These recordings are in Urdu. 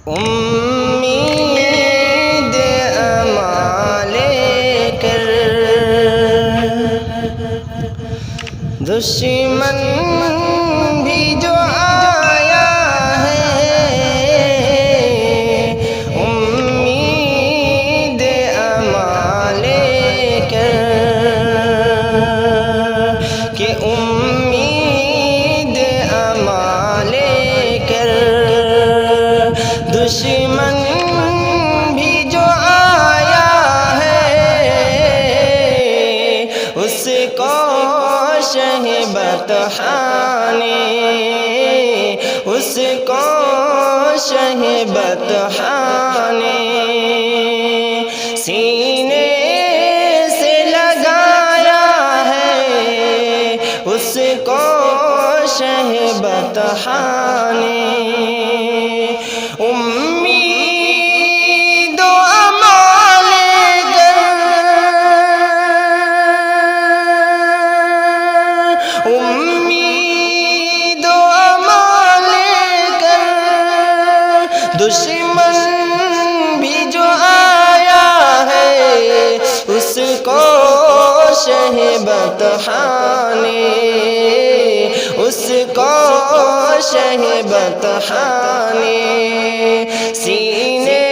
امید امال کر دشمن بھی جو آیا ہے، امید امال کر کہ امید امال کر دشمن بھی جو آیا ہے، اس کو شہ بطحاء نے، اس کو شہ بطحاء نے سینے سے لگایا ہے، اس کو شہ بطحاء نے امید و امال کر، امید و امال کر دشمن بھی جو آیا ہے، اس کو شہ بطحاء نے، اس کو شہ بطحاء نے سینے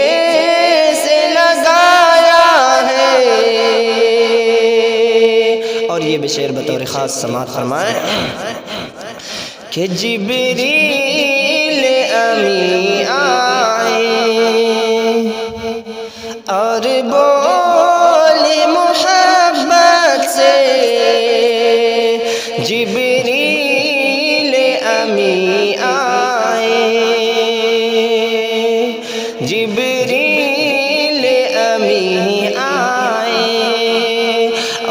سے لگایا ہے۔ اور یہ بھی شعر بطور خاص سماعت فرمائیں کہ جبریل امی آئے اور بولے محبت سے، جبریل امی آئے، جبریل امی آئے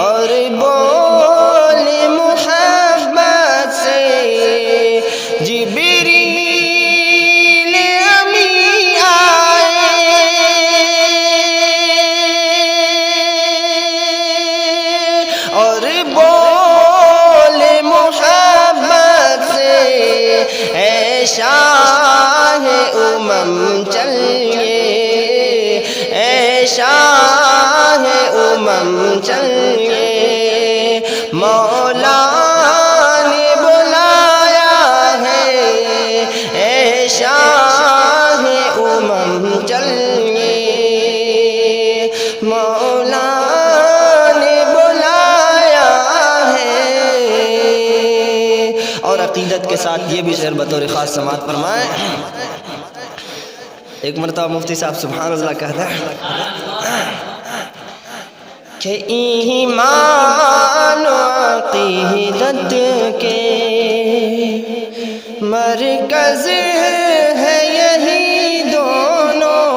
اور بولے محبت سے، جبریل امی آئے اور بولے محبت سے، اے شاہ امم چلیے، اے شاہ امم چلیے، مولا نے بلایا ہے، اے شاہ امم چلیے، مولا نے بلایا ہے۔ اور عقیدت کے ساتھ یہ بھی شعر بطور خاص سماعت فرمائیں۔ ایک مرتبہ مفتی صاحب سبحان اللہ کہتا ہے کہ ایمان و عقیدت کے مرکز ہے یہی دونوں،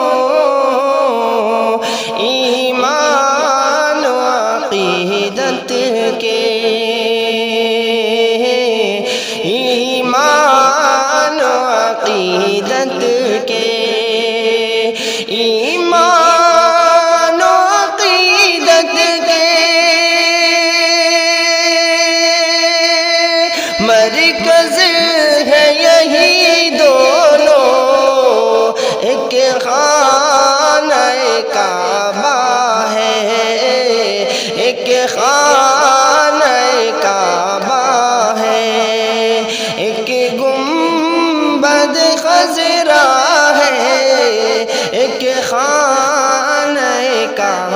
ایمان و عقیدت کے، ایمان و عقیدت کے، ایمان و عقیدت کے مرکز ہے یہی دونوں، ایک خانہ کعبہ ہے، ایک خانہ کعبہ ہے، ایک گنبد خضرا ہے، ایک خانہ کعبہ